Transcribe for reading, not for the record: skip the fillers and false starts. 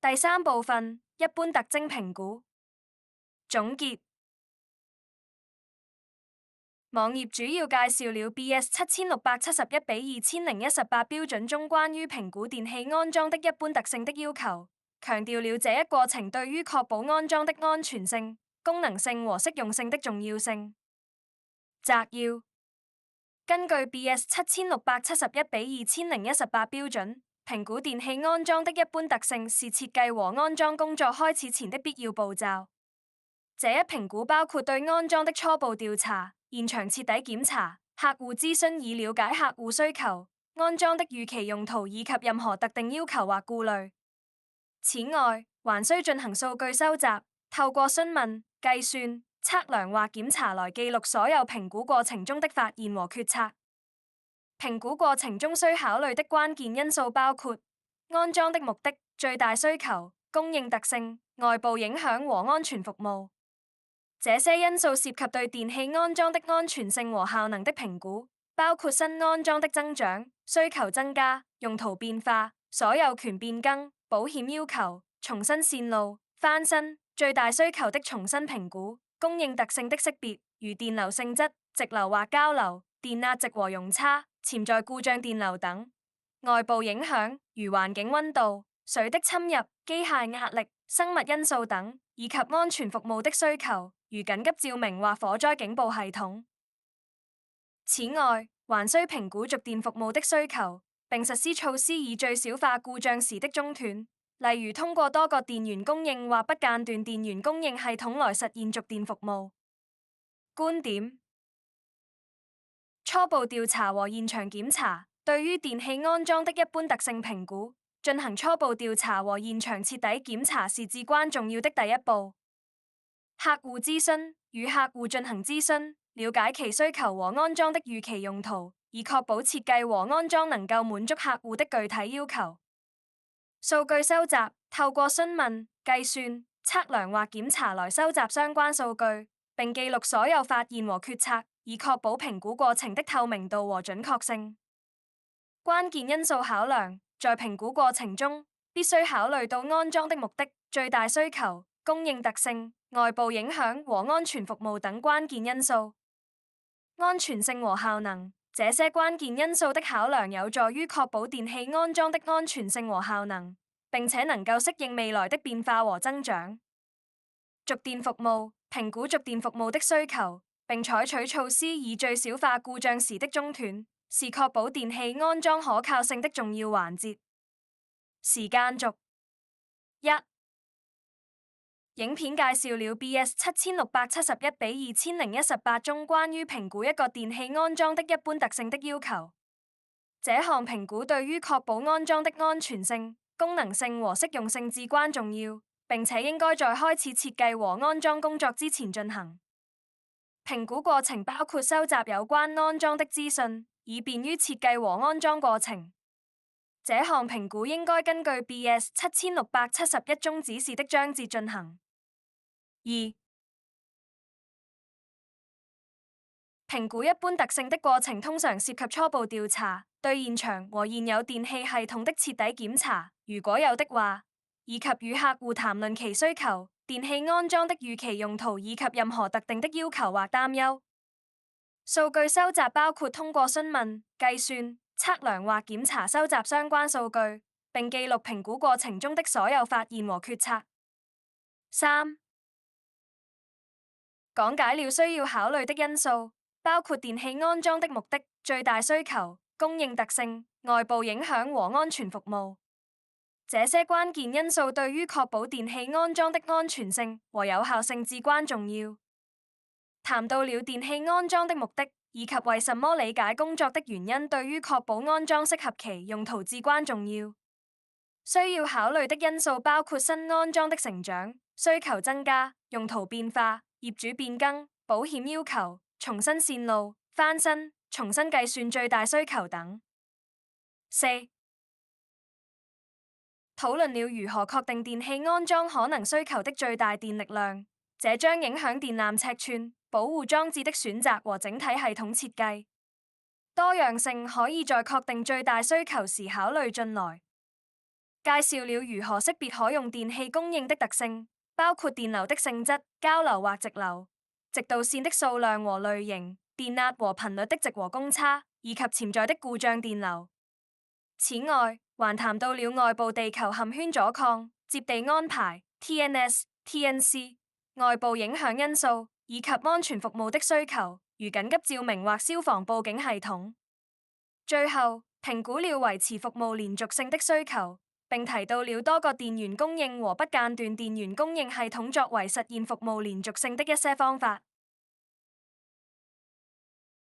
第三部分，一般特徵評估。總結。網頁主要介紹了 BS7671/2018 標準中關於評估電器安裝的一般特性的要求，強調了這一過程對於確保安裝的安全性、功能性和適用性的重要性。摘要：根據 BS7671/2018 標準，評估電器安裝的一般特性是設計和安裝工作開始前的必要步驟。這一評估包括對安裝的初步調查、現場徹底檢查、客戶諮詢以了解客戶需求、安裝的預期用途以及任何特定要求或顧慮。此外，還需進行數據收集，透過詢問、計算、測量或檢查來記錄所有評估過程中的發現和決策。評估過程中需考慮的關鍵因素包括安裝的目的、最大需求、供應特性、外部影響和安全服務。這些因素涉及對電器安裝的安全性和效能的評估，包括新安裝的增長、需求增加、用途變化、所有權變更、保險要求、重新線路、翻新、最大需求的重新評估、供應特性的識別，如電流性質、直流或交流、電壓值和容差、潛在故障電流等；外部影響，如環境溫度、水的侵入、機械壓力、生物因素等，以及安全服務的需求，如緊急照明或火災警報系統。此外，還需評估續電服務的需求，並實施措施以最小化故障時的中斷，例如通過多個電源供應或不間斷電源供應系統來實現續電服務。觀點：初步調查和現場檢查對於電器安裝的一般特性評估，進行初步調查和現場徹底檢查是至關重要的第一步。客戶諮詢：與客戶進行諮詢，了解其需求和安裝的預期用途，以確保設計和安裝能夠滿足客戶的具體要求。數據收集：透過詢問、計算、測量或檢查來收集相關數據，並記錄所有發現和決策，以確保評估過程的透明度和準確性。關鍵因素考量：在評估過程中，必須考慮到安裝的目的、最大需求、供應特性、外部影響和安全服務等關鍵因素。安全性和效能：這些關鍵因素的考量有助於確保電器安裝的安全性和效能，並且能夠適應未來的變化和增長。續電服務：評估續電服務的需求，並採取措施以最小化故障時的中斷，是確保電器安裝可靠性的重要環節。時間軸：一、影片介紹了 BS7671/2018 中關於評估一個電器安裝的一般特性的要求。這項評估對於確保安裝的安全性、功能性和適用性至關重要，並且應該在開始設計和安裝工作之前進行。評估過程包括收集有關安裝的資訊，以便於設計和安裝過程。這項評估應該根據 BS7671中指示的章節進行。二、評估一般特性的過程通常涉及初步調查、對現場和現有電器系統的徹底檢查，如果有的話，以及與客戶談論其需求、電器安裝的預期用途以及任何特定的要求或擔憂。數據收集包括通過詢問、計算、測量或檢查收集相關數據，並記錄評估過程中的所有發現和決策。三、講解了需要考慮的因素，包括電器安裝的目的、最大需求、供應特性、外部影響和安全服務。這些關鍵因素對於確保電器安裝的安全性和有效性至關重要。談到了電器安裝的目的，以及為什麼理解工作的原因對於確保安裝適合其用途至關重要。需要考慮的因素包括新安裝的成長、需求增加、用途變化、業主變更、保險要求、重新線路、翻新、重新計算最大需求等。四、討論了如何確定電器安裝可能需求的最大電力量，這將影響電纜尺寸、保護裝置的選擇和整體系統設計。多樣性可以在確定最大需求時考慮進來。介紹了如何識別可用電器供應的特性，包括電流的性質、交流或直流、直導線的數量和類型、電壓和頻率的值和公差，以及潛在的故障電流。此外，還談到了外部地球嵌圈阻抗、接地安排 （TNS、TNC）、外部影響因素以及安全服務的需求，如緊急照明或消防報警系統。最後，評估了維持服務連續性的需求，並提到了多個電源供應和不間斷電源供應系統作為實現服務連續性的一些方法。